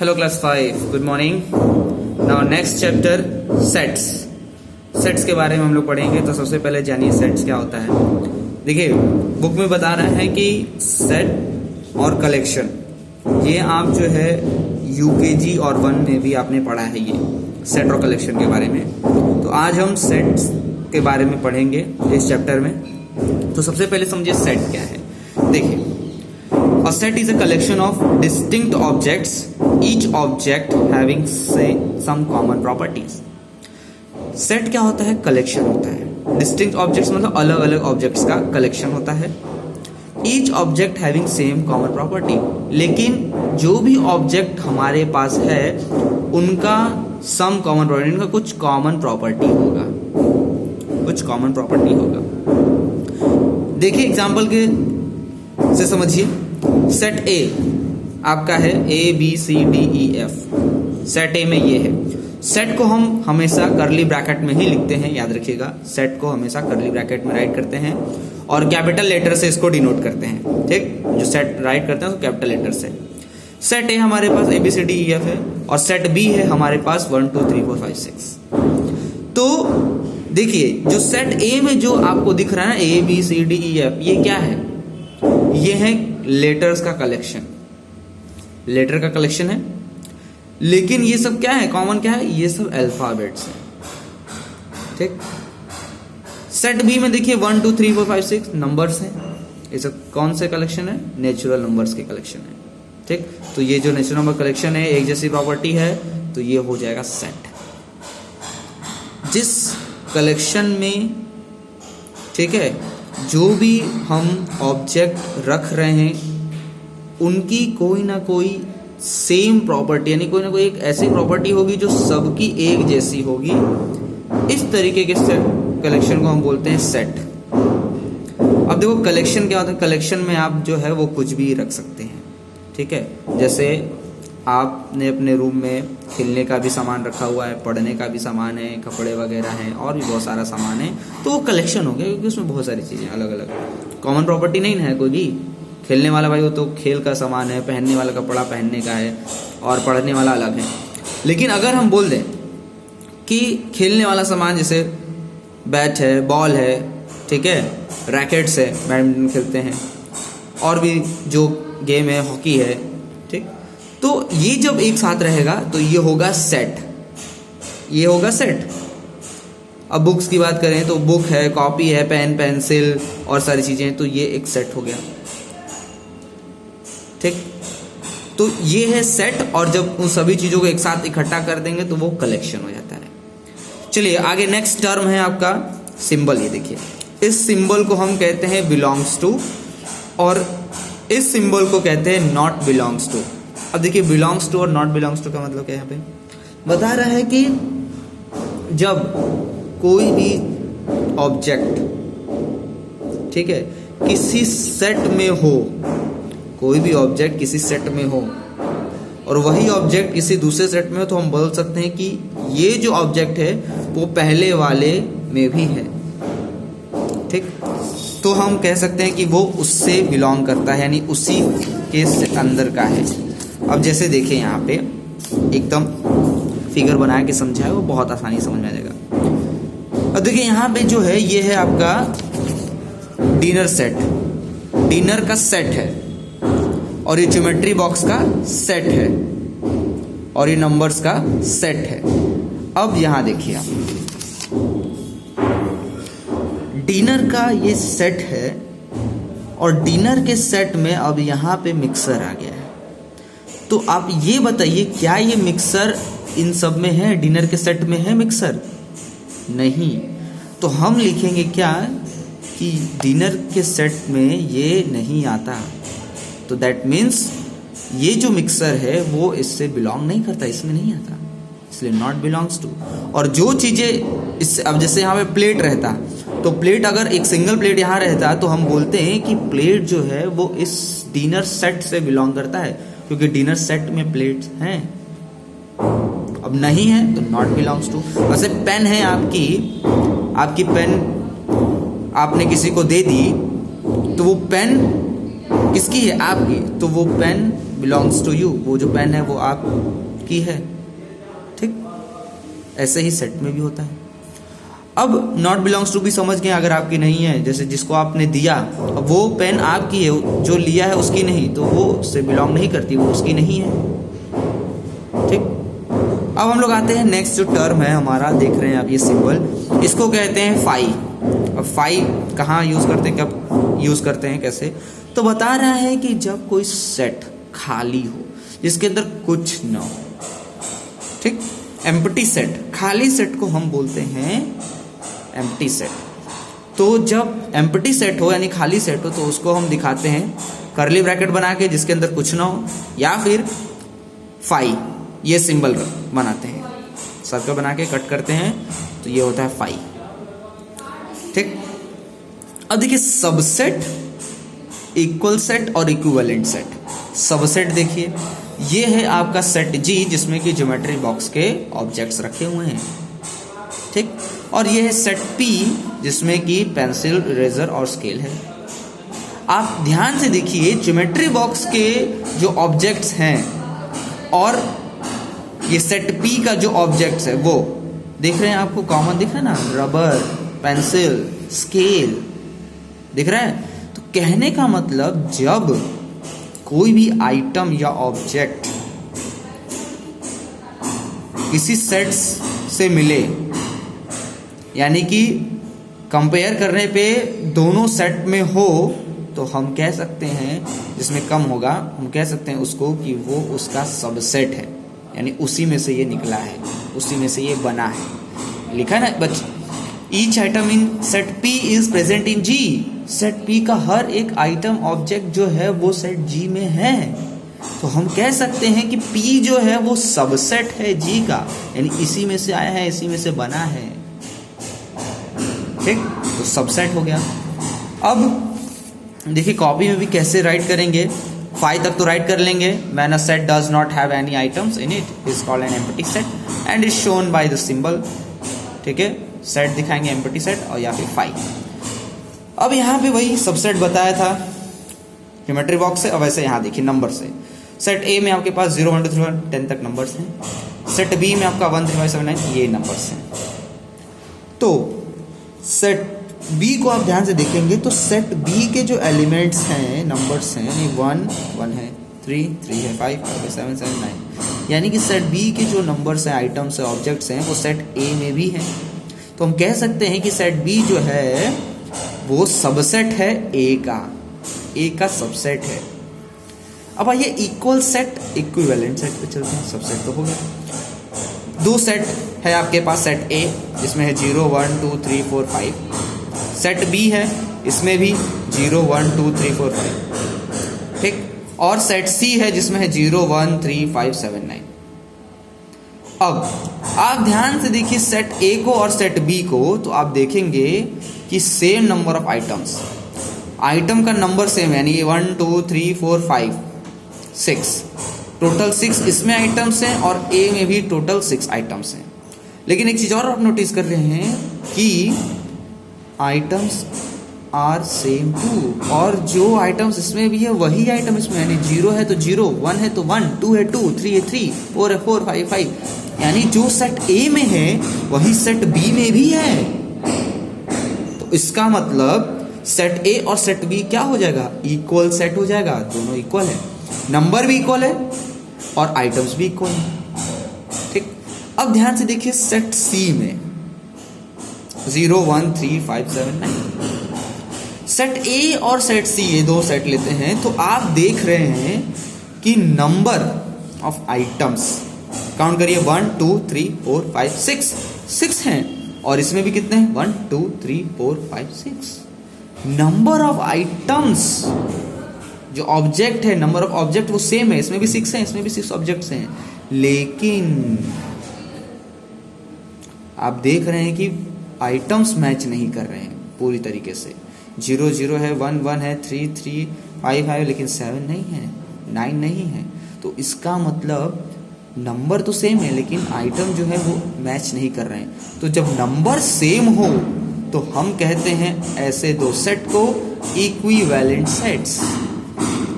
Hello class 5, good morning. Now next chapter sets. Sets के बारे में हम लोग पढ़ेंगे। तो सबसे पहले जानिए सेट्स क्या होता है। देखिए बुक में बता रहा है कि सेट और कलेक्शन ये आप जो है यूकेजी और 1 में भी आपने पढ़ा है, ये सेट और कलेक्शन के बारे में। तो आज हम सेट्स के बारे में पढ़ेंगे इस चैप्टर में। तो सबसे पहले समझिए सेट क्या है। देखिए a set is a collection of distinct objects, each object having say some common properties. Set क्या होता है? कलेक्शन होता है। डिस्टिंक्ट ऑब्जेक्ट्स मतलब अलग अलग ऑब्जेक्ट्स का कलेक्शन होता है। Each object having same common property, लेकिन जो भी ऑब्जेक्ट हमारे पास है उनका सम कॉमन प्रॉपर्टी, उनका कुछ कॉमन प्रॉपर्टी होगा, कुछ कॉमन प्रॉपर्टी होगा। देखिए एग्जांपल के से समझिए। सेट ए आपका है A B C D E F. Set A में ये है। सेट को हम हमेशा करली ब्रैकेट में ही लिखते हैं, याद रखिएगा। सेट को हमेशा करली ब्रैकेट में राइट करते हैं और कैपिटल लेटर से इसको डिनोट करते हैं। ठीक, जो सेट राइट करते हैं उसको कैपिटल लेटर से। सेट ए हमारे पास A B C D E F है और सेट बी है हमारे पास 1 2 3 4 5 6। तो देखिए जो सेट ए में जो आपको दिख रहा है ना, A B C D E F, ये क्या है? ये है लेटर्स का कलेक्शन, लेटर का कलेक्शन है। लेकिन ये सब क्या है? कॉमन क्या है? ये सब अल्फाबेट्स हैं। ठीक। सेट बी में देखिए 1 2 3 4 5 6 नंबर्स हैं। ये सब कौन से कलेक्शन है? नेचुरल नंबर्स के कलेक्शन है। ठीक। तो ये जो नेचुरल नंबर कलेक्शन है, एक जैसी प्रॉपर्टी है, तो ये हो जाएगा सेट। जिस कलेक्शन में, ठीक है, जो भी हम ऑब्जेक्ट रख रहे हैं उनकी कोई ना कोई सेम प्रॉपर्टी, यानी कोई ना कोई एक ऐसी प्रॉपर्टी होगी जो सबकी एक जैसी होगी। इस तरीके के कलेक्शन को हम बोलते हैं सेट। अब देखो कलेक्शन क्या होता है। कलेक्शन में आप जो है वो कुछ भी रख सकते हैं। ठीक है, जैसे आपने अपने रूम में खेलने का भी सामान रखा हुआ है, पढ़ने का भी सामान है, कपड़े वगैरह हैं और भी बहुत सारा सामान है, तो वो कलेक्शन हो गया, क्योंकि उसमें बहुत सारी चीज़ें अलग अलग। कॉमन प्रॉपर्टी नहीं है कोई भी। खेलने वाला भाई वो तो खेल का सामान है, पहनने वाला कपड़ा पहनने का है और पढ़ने वाला अलग है। लेकिन अगर हम बोल दें कि खेलने वाला सामान जैसे बैट है, बॉल है, ठीक है, रैकेट्स है, बैडमिंटन खेलते हैं, और भी जो गेम है, हॉकी है, ठीक, तो ये जब एक साथ रहेगा तो ये होगा सेट। ये होगा सेट। अब बुक्स की बात करें तो बुक है, कॉपी है, पेन पेंसिल और सारी चीजें, तो ये एक सेट हो गया। ठीक, तो ये है सेट। और जब उन सभी चीजों को एक साथ इकट्ठा कर देंगे तो वो कलेक्शन हो जाता है। चलिए आगे नेक्स्ट टर्म है आपका सिंबल। ये देखिए, इस सिंबल को हम कहते हैं बिलोंग्स टू, और इस सिंबल को कहते हैं नॉट बिलोंग्स टू। अब देखिए बिलोंग्स टू और नॉट बिलोंग्स टू का मतलब क्या है? यहाँ पे बता रहा है कि जब कोई भी ऑब्जेक्ट, ठीक है, किसी सेट में हो, कोई भी ऑब्जेक्ट किसी सेट में हो और वही ऑब्जेक्ट किसी दूसरे सेट में हो, तो हम बोल सकते हैं कि ये जो ऑब्जेक्ट है वो पहले वाले में भी है। ठीक, तो हम कह सकते हैं कि वो उससे बिलोंग करता है, यानी उसी के अंदर का है। अब जैसे देखिए यहाँ पे एकदम फिगर बना के समझा है, वो बहुत आसानी समझ में आ जाएगा। अब देखिए यहाँ पे जो है ये है आपका डिनर सेट, डिनर का सेट है, और ये ज्योमेट्री बॉक्स का सेट है, और ये नंबर्स का सेट है। अब यहाँ देखिए आप, डिनर का ये सेट है और डिनर के सेट में अब यहाँ पे मिक्सर आ गया है। तो आप ये बताइए क्या ये मिक्सर इन सब में है? डिनर के सेट में है मिक्सर? नहीं। तो हम लिखेंगे क्या कि डिनर के सेट में ये नहीं आता। तो दैट मीन्स ये जो मिक्सर है वो इससे बिलोंग नहीं करता, इसमें नहीं आता, इसलिए नॉट बिलोंग्स टू। और जो चीजें इससे, अब जैसे यहाँ पे प्लेट रहता, तो प्लेट अगर एक सिंगल प्लेट यहाँ रहता तो हम बोलते हैं कि प्लेट जो है वो इस डिनर सेट से बिलोंग करता है, क्योंकि डिनर सेट में प्लेट्स हैं। अब नहीं है तो नॉट बिलोंग्स टू। वैसे पेन है आपकी पेन आपने किसी को दे दी, तो वो पेन किसकी है? आपकी, तो वो पेन बिलोंग्स टू यू, वो जो पेन है वो आपकी है, ठीक। ऐसे ही सेट में भी होता है। अब नॉट बिलोंग्स टू भी समझ गए, अगर आपकी नहीं है, जैसे जिसको आपने दिया, अब वो पेन आपकी है, जो लिया है उसकी नहीं, तो वो उससे बिलोंग नहीं करती, वो उसकी नहीं है, ठीक। अब हम लोग आते हैं नेक्स्ट जो टर्म है हमारा, देख रहे हैं आप ये सिंबल, इसको कहते हैं फाई। अब फाई कहाँ यूज करते हैं, कब यूज करते हैं, कैसे, तो बता रहा है कि जब कोई सेट खाली हो, जिसके अंदर कुछ ना हो, ठीक, एम्प्टी सेट, खाली सेट को हम बोलते हैं एम्प्टी सेट। तो जब एम्प्टी सेट हो यानी खाली सेट हो, तो उसको हम दिखाते हैं कर्ली ब्रैकेट बना के जिसके अंदर कुछ ना हो, या फिर फाई, ये सिंबल बनाते हैं, सर्कल बना के कट करते हैं, तो ये होता है फाई, ठीक। अब देखिए सबसेट, इक्वल सेट और इक्विवेलेंट सेट। सबसेट देखिए, ये है आपका सेट जी, जिसमें कि ज्योमेट्री बॉक्स के ऑब्जेक्ट्स रखे हुए हैं, ठीक। और ये है सेट पी, जिसमें कि पेंसिल, इरेजर और स्केल है। आप ध्यान से देखिए, ज्योमेट्री बॉक्स के जो ऑब्जेक्ट्स हैं और ये सेट पी का जो ऑब्जेक्ट्स है वो देख रहे हैं, आपको कॉमन दिख रहा है ना, रबर, पेंसिल, स्केल दिख रहा है। तो कहने का मतलब जब कोई भी आइटम या ऑब्जेक्ट किसी सेट से मिले, यानी कि कंपेयर करने पे दोनों सेट में हो, तो हम कह सकते हैं, जिसमें कम होगा हम कह सकते हैं उसको कि वो उसका सबसेट है, यानी उसी में से ये निकला है, उसी में से ये बना है। लिखा है ना बच्चे, each item in set P is present in G. Set P का हर एक आइटम ऑब्जेक्ट जो है वो सेट जी में है, तो हम कह सकते हैं कि पी जो है वो सबसेट है जी का, यानी इसी में से आया है, इसी में से बना है, ठीक। तो सबसेट हो गया। अब देखिए कॉपी में भी कैसे राइट करेंगे, 5 तक तो राइट कर लेंगे। When a set does not have any items in it is called an empty set and is shown by the symbol, ठीक है। सेट दिखाएंगे एम्प्टी सेट और या फिर 5। अब यहाँ पे वही सबसेट बताया था ज्योमेट्री बॉक्स से। अब वैसे यहाँ देखिए नंबर से, सेट ए में आपके पास 0 1 2 3 4 10 तक नंबर्स हैं, सेट बी में आपका 1 3 5 7 9 ये नंबर्स हैं। तो सेट बी को आप ध्यान से देखेंगे तो सेट बी के जो एलिमेंट्स हैं, नंबर्स हैं, यानी 1 1 है, 3 3 है, 5 5 7 7 9, यानी कि सेट बी के जो नंबर्स हैं, आइटम्स हैं, ऑब्जेक्ट्स हैं, वो सेट ए में भी हैं। तो हम कह सकते हैं कि सेट बी जो है वो सबसेट है ए का सबसेट है। अब आइए इक्वल सेट, इक्विवेलेंट सेट पे चलते हैं। सबसेट तो हो गया। 2 सेट है आपके पास, सेट ए जिसमें है 0 1 2 3 4 5, सेट बी है इसमें भी 0 1 2 3 4 5, ठीक। और सेट सी है जिसमें है 0 1 3 5 7 9। अब आप ध्यान से देखिए सेट ए को और सेट बी को, तो आप देखेंगे कि same number of items, item का नंबर सेम, यानी 1 2 3 4 5 6, टोटल 6 इसमें आइटम्स हैं और ए में भी टोटल 6 आइटम्स हैं। लेकिन एक चीज और आप नोटिस कर रहे हैं कि आइटम्स आर सेम टू, और जो आइटम्स इसमें भी है वही आइटम इसमें, यानी 0 है तो 0, 1 है तो 1, 2 है 2, 3 है 3, 4 है 4, 5 5, यानी जो सेट ए में है वही सेट बी में भी है। तो इसका मतलब सेट ए और सेट बी क्या हो जाएगा, इक्वल सेट हो जाएगा, दोनों इक्वल है, नंबर भी इक्वल है और आइटम्स भी इक्वल है, ठीक। अब ध्यान से देखिए सेट सी में 0 1 3 5 7 9, सेट ए और सेट सी ये दो सेट लेते हैं, तो आप देख रहे हैं कि नंबर ऑफ आइटम्स काउंट करिए 1 2 3 4 5 6 हैं, और इसमें भी कितने हैं 1 2 3 4 5 6। नंबर ऑफ आइटम्स जो ऑब्जेक्ट है, नंबर ऑफ ऑब्जेक्ट वो सेम है, इसमें भी 6 हैं, इसमें भी 6 ऑब्जेक्ट्स हैं, लेकिन आप देख रहे हैं कि आइटम्स मैच नहीं कर रहे हैं पूरी तरीके से। 0 0 है, 1 1 है, 3 3 5 5, लेकिन 7 नहीं है, 9 नहीं है। तो इसका मतलब नंबर तो सेम है लेकिन आइटम जो है वो मैच नहीं कर रहे हैं। तो जब नंबर सेम हो तो हम कहते हैं ऐसे दो सेट को equivalent sets.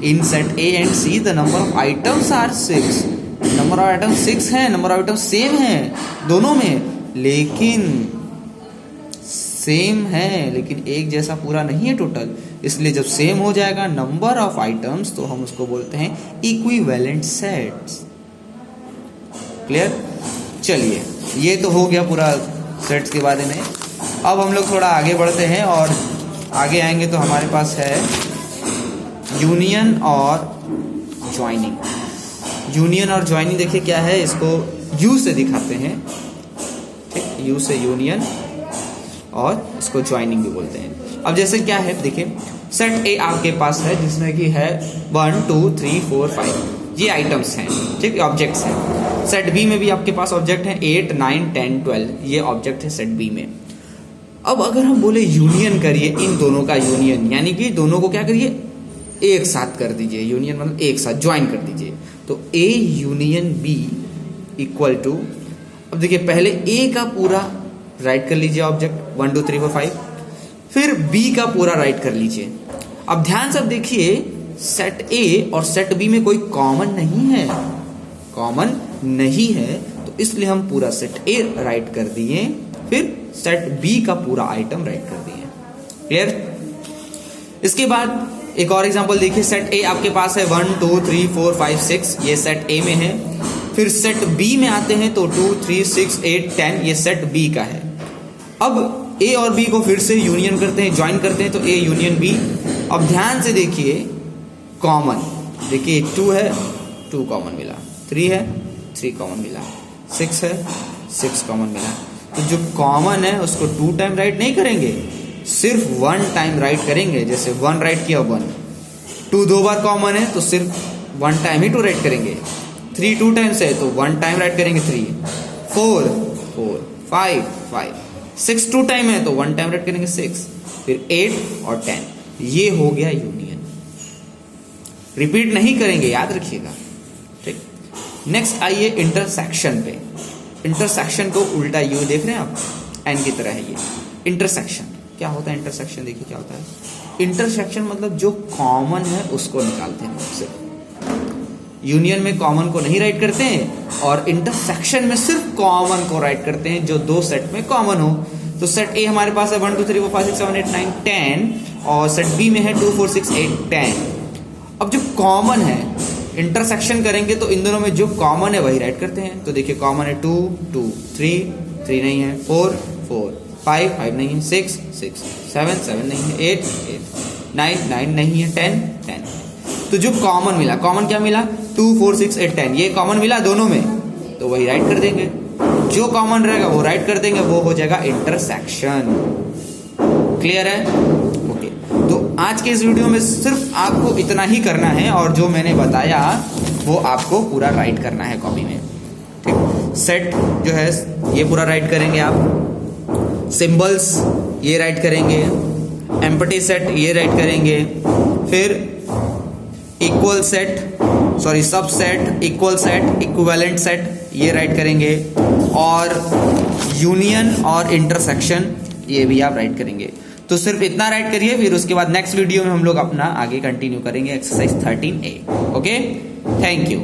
In set A and C the number of items are 6, number of item 6 है, नंबर ऑफ आइटम सेम है दोनों में, लेकिन सेम है लेकिन एक जैसा पूरा नहीं है टोटल, इसलिए जब सेम हो जाएगा नंबर ऑफ आइटम्स तो हम उसको बोलते हैं इक्विवेलेंट सेट्स। क्लियर? चलिए, ये तो हो गया पूरा सेट्स के बारे में। अब हम लोग थोड़ा आगे बढ़ते हैं और आगे आएंगे तो हमारे पास है यूनियन और ज्वाइनिंग। यूनियन और ज्वाइनिंग देखिए क्या है, इसको यू से दिखाते हैं, ठीक, यू से यूनियन और इसको ज्वाइनिंग भी बोलते हैं। अब जैसे क्या है देखिए, सेट ए आपके पास है जिसमें कि है 1 2 3 4 5 ये आइटम्स हैं, ठीक, ऑब्जेक्ट्स हैं। सेट बी में भी आपके पास ऑब्जेक्ट हैं 8 9 10 12 ये ऑब्जेक्ट है सेट बी में। अब अगर हम बोले यूनियन करिए इन दोनों का यूनियन, यानी कि दोनों को क्या करिए, एक साथ कर दीजिए, यूनियन मतलब एक साथ ज्वाइन कर दीजिए, तो A union B equal to, अब देखिए पहले ए का पूरा राइट कर लीजिए ऑब्जेक्ट 1 2 3 4 5, फिर बी का पूरा राइट कर लीजिए। अब ध्यान से अब देखिए सेट ए और सेट बी में कोई कॉमन नहीं है, कॉमन नहीं है, तो इसलिए हम पूरा सेट ए राइट कर दिए, फिर सेट बी का पूरा आइटम राइट कर दिए। क्लियर? इसके बाद एक और एग्जांपल देखिए, सेट ए आपके पास है 1 2 3 4 5 6 ये सेट ए में है, फिर सेट बी में आते हैं तो 2 3 6 8 10 ये सेट बी का है। अब ए और बी को फिर से यूनियन करते हैं, ज्वाइन करते हैं, तो ए यूनियन बी। अब ध्यान से देखिए कॉमन, देखिए 2 है 2 कॉमन मिला, 3 है 3 कॉमन मिला, 6 है 6 कॉमन मिला, तो जो कॉमन है उसको 2 टाइम राइट नहीं करेंगे, सिर्फ 1 टाइम राइट करेंगे। जैसे 1 राइट किया 1, 2 2 बार कॉमन है तो सिर्फ 1 टाइम ही 2 राइट करेंगे, 3 2 टाइम्स है तो 1 टाइम राइट करेंगे 3, 4 4 5 5, 6 2 टाइम है तो 1 टाइम राइट करेंगे 6, फिर 8 और 10, ये हो गया यूनियन। रिपीट नहीं करेंगे, याद रखिएगा, ठीक। नेक्स्ट आइए इंटरसेक्शन पे। इंटरसेक्शन को उल्टा यू देख रहे हैं आप, एन की तरह है ये। इंटरसेक्शन क्या होता है? इंटरसेक्शन देखिए क्या होता है। इंटरसेक्शन मतलब जो कॉमन है उसको निकालते हैं उससे। यूनियन में कॉमन को नहीं राइट करते हैं और इंटरसेक्शन में सिर्फ कॉमन को राइट करते हैं जो दो सेट में कॉमन हो। तो सेट ए हमारे पास है 1 2 3 4 5 6 7 8 9 10 और सेट बी में है 2 4 6 8 10। अब जो कॉमन है इंटरसेक्शन करेंगे तो इन दोनों में जो कॉमन है वही राइट करते हैं। तो देखिए कॉमन है 2 2 3 3 नहीं है, 4 4 5 5 नहीं है, 6 6 7 7 नहीं है, 8 8 9 9 नहीं है, 10 10। तो जो कॉमन मिला, कॉमन क्या मिला? 2 4 6 8 10 ये कॉमन मिला दोनों में, तो वही राइट कर देंगे। जो कॉमन रहेगा वो राइट कर देंगे, वो हो जाएगा इंटरसेक्शन। क्लियर है? ओके। तो आज के इस वीडियो में सिर्फ आपको इतना ही करना है और जो मैंने बताया वो आपको पूरा राइट करना है कॉपी में, ठीक। सेट जो है ये पूरा राइट करेंगे आप, सिंबल्स ये राइट करेंगे, एम्प्टी सेट ये राइट करेंगे, फिर इक्वल सेट सॉरी सब set, equal set, equivalent set ये राइट करेंगे, और यूनियन और इंटरसेक्शन ये भी आप राइट करेंगे। तो सिर्फ इतना राइट करिए, फिर उसके बाद नेक्स्ट वीडियो में हम लोग अपना आगे कंटिन्यू करेंगे exercise 13A। Okay, thank you.